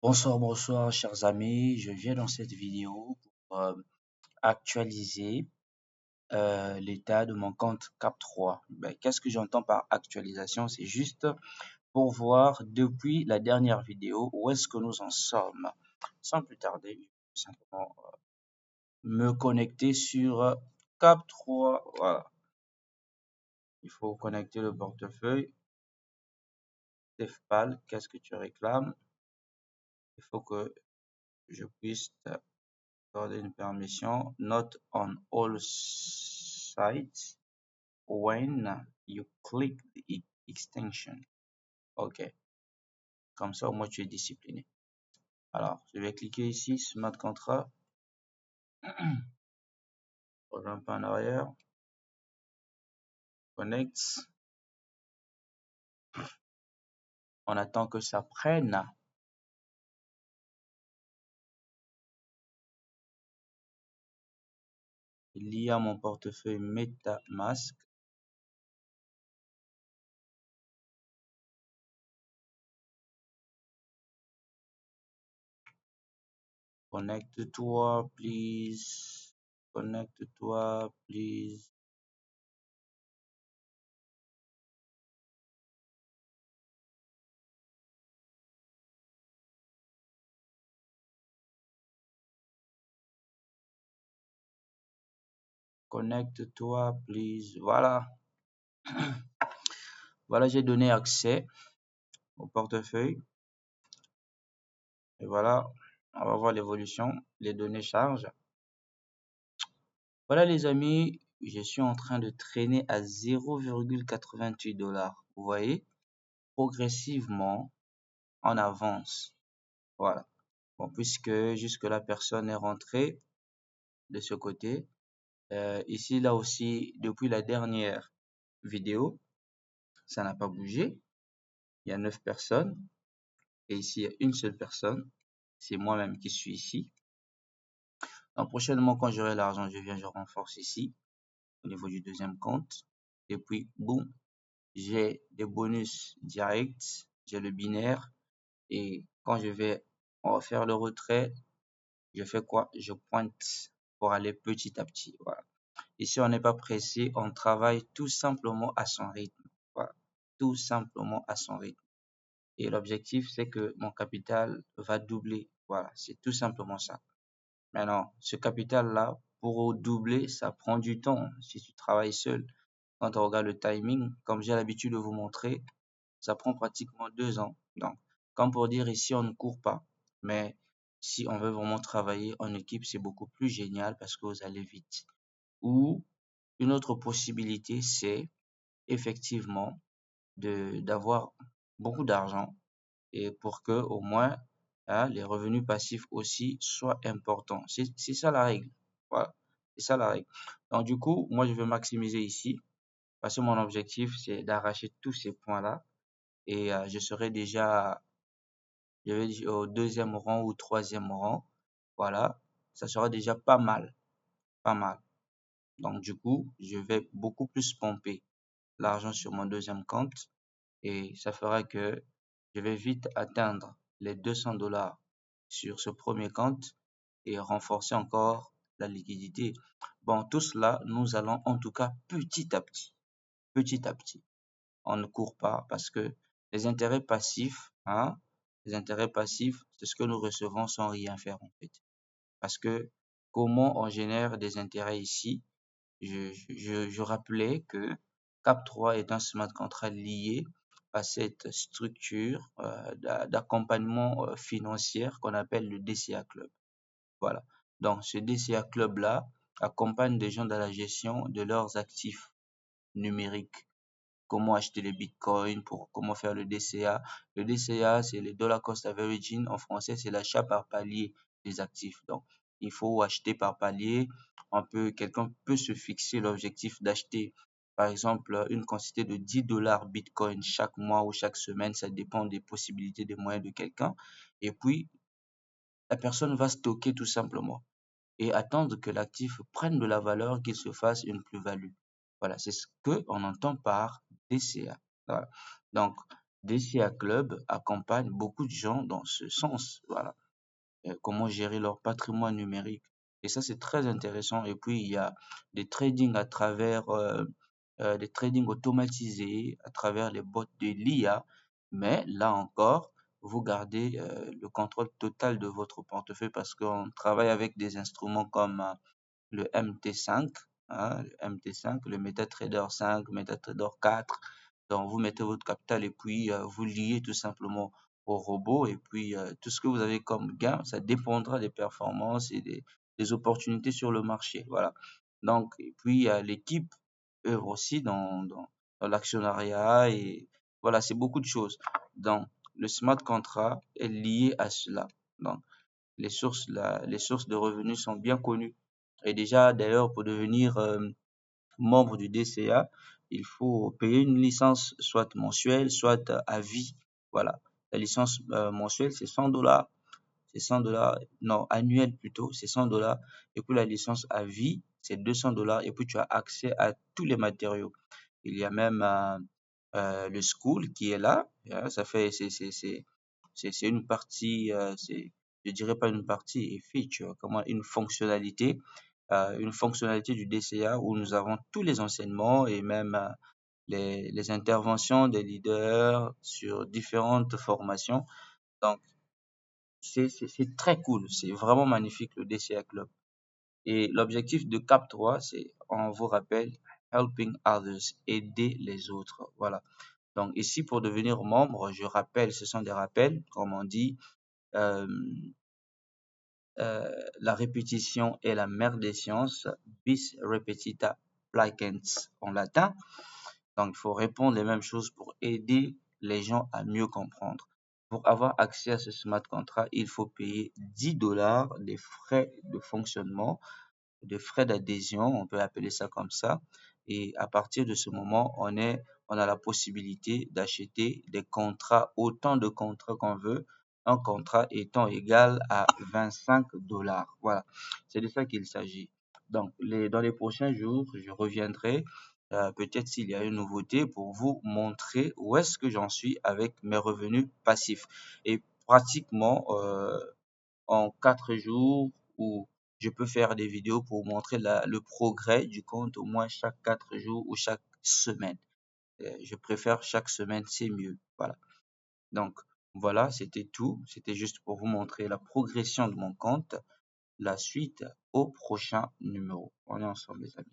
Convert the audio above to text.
Bonsoir, bonsoir, chers amis. Je viens dans cette vidéo pour actualiser l'état de mon compte Cap3. Qu'est-ce que j'entends par actualisation? C'est juste pour voir depuis la dernière vidéo où est-ce que nous en sommes. Sans plus tarder, je vais simplement me connecter sur Cap3. Voilà. Il faut connecter le portefeuille. Tefpal, qu'est-ce que tu réclames? Il faut que je puisse accorder une permission not on all sites when you click the extension. Ok, comme ça au moins tu es discipliné. Alors, je vais cliquer ici, Smart Contract. Reviens un peu en arrière. Connect. On attend que ça prenne. Lié à mon portefeuille MetaMask. Connecte-toi, please. Connecte-toi, please. Connecte-toi, please. Voilà. Voilà, j'ai donné accès au portefeuille. Et voilà, on va voir l'évolution. Les données chargent. Voilà les amis, je suis en train de traîner à 0,88 $. Vous voyez, progressivement, on avance. Voilà. Bon, puisque jusque là, personne n'est rentré de ce côté. Ici, là aussi, depuis la dernière vidéo, ça n'a pas bougé. Il y a 9 personnes. Et ici, il y a une seule personne. C'est moi-même qui suis ici. Donc, prochainement, quand j'aurai l'argent, je renforce ici, au niveau du deuxième compte. Et puis, boum, j'ai des bonus directs, j'ai le binaire. Et quand je vais faire le retrait, je fais quoi? Je pointe pour aller petit à petit. Voilà. Ici, on n'est pas pressé, on travaille tout simplement à son rythme. Voilà. Tout simplement à son rythme. Et l'objectif, c'est que mon capital va doubler. Voilà, c'est tout simplement ça. Maintenant, ce capital-là, pour doubler, ça prend du temps si tu travailles seul. Quand on regarde le timing, comme j'ai l'habitude de vous montrer, ça prend pratiquement 2 ans. Donc, comme pour dire ici, on ne court pas. Mais si on veut vraiment travailler en équipe, c'est beaucoup plus génial parce que vous allez vite. Ou une autre possibilité, c'est effectivement d'avoir beaucoup d'argent et pour que au moins les revenus passifs aussi soient importants. C'est ça la règle. Voilà, c'est ça la règle. Donc du coup, moi je vais maximiser ici parce que mon objectif c'est d'arracher tous ces points-là et je serai déjà, je vais dire, au deuxième rang ou troisième rang. Voilà, ça sera déjà pas mal, pas mal. Donc du coup, je vais beaucoup plus pomper l'argent sur mon deuxième compte et ça fera que je vais vite atteindre les 200 $ sur ce premier compte et renforcer encore la liquidité. Bon, tout cela, nous allons en tout cas petit à petit, petit à petit. On ne court pas parce que les intérêts passifs, les intérêts passifs, c'est ce que nous recevons sans rien faire en fait. Parce que comment on génère des intérêts ici? Je rappelais que Cap3 est un smart contract lié à cette structure d'accompagnement financier qu'on appelle le DCA Club. Voilà. Donc, ce DCA Club-là accompagne des gens dans la gestion de leurs actifs numériques. Comment acheter les bitcoins, pour comment faire le DCA. Le DCA, c'est le dollar cost averaging. En français, c'est l'achat par palier des actifs. Donc, il faut acheter par palier. Quelqu'un peut se fixer l'objectif d'acheter, par exemple, une quantité de 10 $ bitcoin chaque mois ou chaque semaine. Ça dépend des possibilités, des moyens de quelqu'un. Et puis, la personne va stocker tout simplement et attendre que l'actif prenne de la valeur, qu'il se fasse une plus-value. Voilà, c'est ce que on entend par DCA. Voilà. Donc, DCA Club accompagne beaucoup de gens dans ce sens. Voilà. Comment gérer leur patrimoine numérique. Et ça, c'est très intéressant. Et puis, il y a des tradings à travers des tradings automatisés à travers les bots de l'IA. Mais là encore, vous gardez le contrôle total de votre portefeuille parce qu'on travaille avec des instruments comme le MT5, hein, le MT5, le MetaTrader 5, MetaTrader 4. Donc, vous mettez votre capital et puis vous liez tout simplement au robot. Et puis, tout ce que vous avez comme gain, ça dépendra des performances et des opportunités sur le marché. Voilà. Donc, et puis, l'équipe œuvre aussi dans l'actionnariat et voilà, c'est beaucoup de choses. Donc, le smart contract est lié à cela. Donc, les sources de revenus sont bien connues. Et déjà, d'ailleurs, pour devenir membre du DCA, il faut payer une licence soit mensuelle, soit à vie. Voilà. La licence mensuelle, c'est 100 dollars. C'est 100 dollars, non, annuel plutôt, c'est 100 dollars. Et puis la licence à vie, c'est 200 dollars. Et puis tu as accès à tous les matériaux. Il y a même le school qui est là. Ça fait, c'est une partie, je dirais pas une partie, et feature, comment, une fonctionnalité du DCA où nous avons tous les enseignements et même les interventions des leaders sur différentes formations. Donc, c'est très cool. C'est vraiment magnifique le DCA Club. Et l'objectif de Cap3, c'est, on vous rappelle, helping others, aider les autres. Voilà. Donc ici, pour devenir membre, je rappelle, ce sont des rappels, comme on dit, euh, la répétition est la mère des sciences, bis repetita placens en latin. Donc il faut répondre les mêmes choses pour aider les gens à mieux comprendre. Pour avoir accès à ce smart contract, il faut payer 10 dollars des frais de fonctionnement, de frais d'adhésion, on peut appeler ça comme ça. Et à partir de ce moment, on a la possibilité d'acheter des contrats, autant de contrats qu'on veut, un contrat étant égal à 25 dollars. Voilà, c'est de ça qu'il s'agit. Donc, dans les prochains jours, je reviendrai, peut-être s'il y a une nouveauté, pour vous montrer où est-ce que j'en suis avec mes revenus passifs. Et pratiquement, en 4 jours où je peux faire des vidéos pour montrer le progrès du compte au moins chaque 4 jours ou chaque semaine. Je préfère chaque semaine, c'est mieux. Voilà. Donc, voilà, c'était tout. C'était juste pour vous montrer la progression de mon compte. La suite au prochain numéro. On est ensemble, les amis.